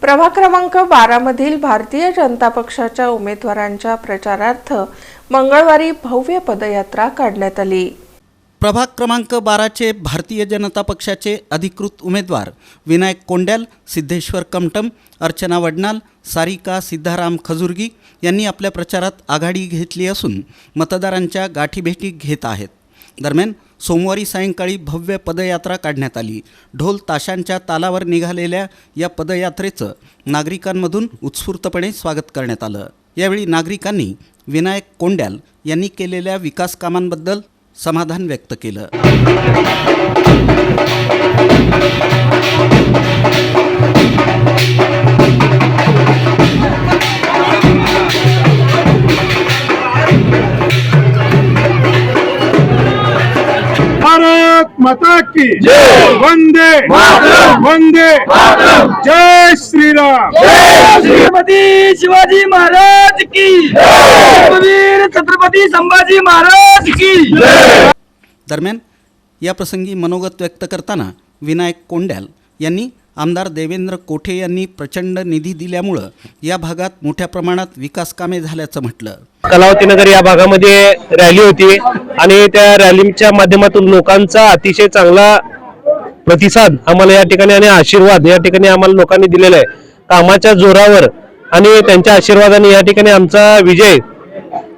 प्रभाग क्रमांक 12 मधील भारतीय जनता पक्षाच्या उमेदवारांच्या प्रचारार्थ मंगळवारी भव्य पदयात्रा काढण्यात आली। प्रभाग क्रमांक 12 चे भारतीय जनता पक्षाचे अधिकृत उमेदवार विनायक कोंड्याल, सिद्धेश्वर कमटम, अर्चना वडनाल, सारिका सिद्धाराम खजुर्गी यांनी आपल्या प्रचारात आघाडी घेतली असून मतदारांच्या गाठीभेटी घेत आहेत। दरम्यान सोमवारी सायंकाळी भव्य पदयात्रा काढण्यात आली। ढोल ताशांच्या तालावर निघालेल्या या पदयात्रेचं नागरिकांमधून उत्स्फूर्तपणे स्वागत करण्यात आलं। यावेळी नागरिकांनी विनायक कोंड्याल यांनी केलेल्या विकास कामांबद्दल समाधान व्यक्त केलं। भारत माता की जय, वंदे मातरम, वंदे मातरम, जय श्रीराम, जय छत्रपती शिवाजी महाराज की जय, वीर छत्रपती संभाजी महाराज की जय। दरम्यान या प्रसंगी मनोगत व्यक्त करताना विनायक कोंड्याल यांनी आमदार देवेंद्र कोठे यांनी प्रचंड निधी दिल्यामुळं या भागात मोठ्या प्रमाणात विकास कामे झाल्याचं म्हटलं। कलावती नगर या भागामध्ये रॅली होती आणि त्या रॅलीच्या माध्यमातून लोकांचा अतिशय चांगला प्रतिसाद आम्हाला या ठिकाणी आणि आशीर्वाद या ठिकाणी आम्हाला लोकांनी दिलेला आहे। कामाच्या जोरावर आणि त्यांच्या आशीर्वादाने या ठिकाणी आमचा विजय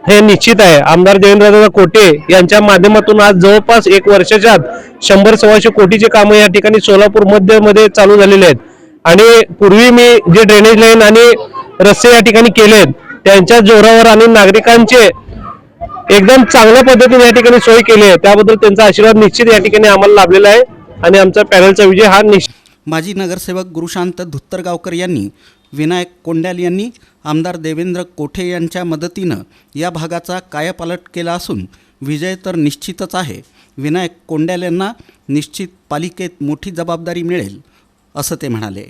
हे निश्चित आहे। आमदार देवेंद्र कोठे यांच्या माध्यमातून आज जवळपास 1 वर्षाच्या आत 100-125 कोटीचे कामं या ठिकाणी सोलापूर मध्ये चालू झालेले आहेत आणि पूर्वी मी जे ड्रेनेज लाईन आणि रस्ते या ठिकाणी केले आहेत त्यांच्या जोरावर आणि नागरिकांचे एकदम चांगल्या पद्धतीने या ठिकाणी सोय केली आहे, त्याबद्दल त्यांचा आशीर्वाद निश्चित या ठिकाणी आम्हाला लाभलेला आहे आणि आमचा पॅनलचा विजय हा निश्चित। माजी नगरसेवक गुरुशांत धुत्तरगावकर यांनी विनायक कोंड्याल यांनी आमदार देवेंद्र कोठे यांच्या मदतीनं या भागाचा कायापालट केला असून विजय तर निश्चितच आहे। विनायक कोंड्याल यांना निश्चित पालिकेत मोठी जबाबदारी मिळेल असं ते म्हणाले।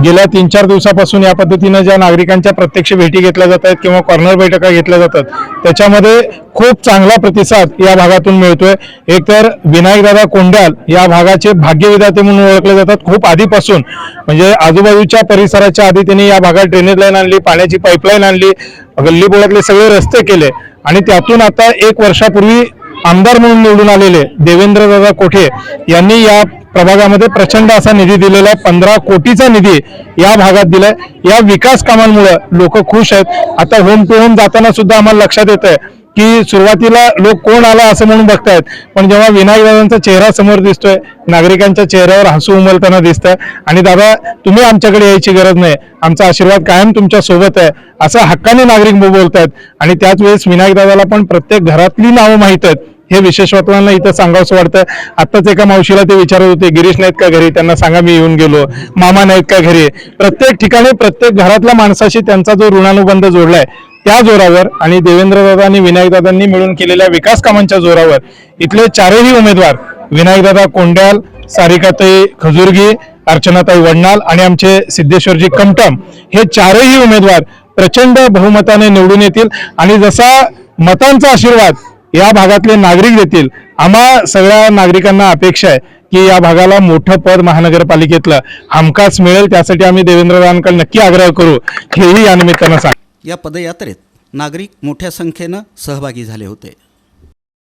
गेल्या 3-4 दिवसापासून या पद्धतीने ज्या नागरिकांच्या प्रत्यक्ष भेटी घेतल्या जात आहेत किंवा कॉर्नर बैठका घेतल्या जातात त्याच्यामध्ये खूप चांगला प्रतिसाद या भागातून मिळतोय। एकतर विनायकदादा कोंड्याल या भागाचे भाग्यविधाते म्हणून ओळखले जातात। खूप आधीपासून म्हणजे आजूबाजूच्या परिसराच्या आधी त्यांनी या भागात ड्रेनेज लाईन आणली, पाण्याची पाईपलाईन आणली, गल्लीबोळातले सगळे रस्ते केले आणि त्यातून आता 1 वर्षापूर्वी आमदार म्हणून निवडून आलेले देवेंद्रदादा कोठे यांनी या प्रभागामध्ये प्रचंड असा निधी दिलेला आहे। 15 कोटीचा निधी या भागात दिलाय। या विकास कामांमुळे लोक खुश आहेत। आता होम टू होम जाताना सुद्धा आम्हाला लक्षात येतंय की सुरुवातीला लोक कोण आला असं म्हणून बघतायत, पण जेव्हा विनायकदादांचा चेहरा समोर दिसतोय, नागरिकांच्या चेहऱ्यावर हसू उमलताना दिसतंय आणि दादा तुम्ही आमच्याकडे यायची गरज नाही, आमचा आशीर्वाद कायम तुमच्या सोबत आहे असं हक्काने नागरिक बोलतायत। आणि त्याच वेळेस विनायकदादाला पण प्रत्येक घरातली नावं माहित आहेत, हे विशेषत्वांना इथं सांगावंसं वाटतं। आत्ताच एका मावशीला ते विचारत होते, गिरीश नाहीत का घरी, त्यांना सांगा मी येऊन गेलो, मामा नाहीत का घरी। प्रत्येक ठिकाणी प्रत्येक घरातल्या माणसाशी त्यांचा जो ऋणानुबंध जोडलाय त्या जोरावर आणि देवेंद्रदादा आणि विनायकदादांनी मिळून केलेल्या विकास कामांच्या जोरावर इथले 4ही उमेदवार विनायकदादा कोंड्याल, सारिकाताई खजुर्गी, अर्चनाताई वडनाल आणि आमचे सिद्धेश्वरजी कमटम हे 4ही उमेदवार प्रचंड बहुमताने निवडून येतील आणि जसा मतांचा आशीर्वाद या भागातले नागरिक देतील, आम्हा सगळ्या नागरिकांना अपेक्षा आहे की या भागाला मोठं पद महानगरपालिकेतलं हमखास मिळेल। त्यासाठी आम्ही देवेंद्रदादांकडे नक्की आग्रह करू हेही या निमित्तानं सांग। या पदयात्रेत नागरिक मोठ्या संख्येनं सहभागी झाले होते।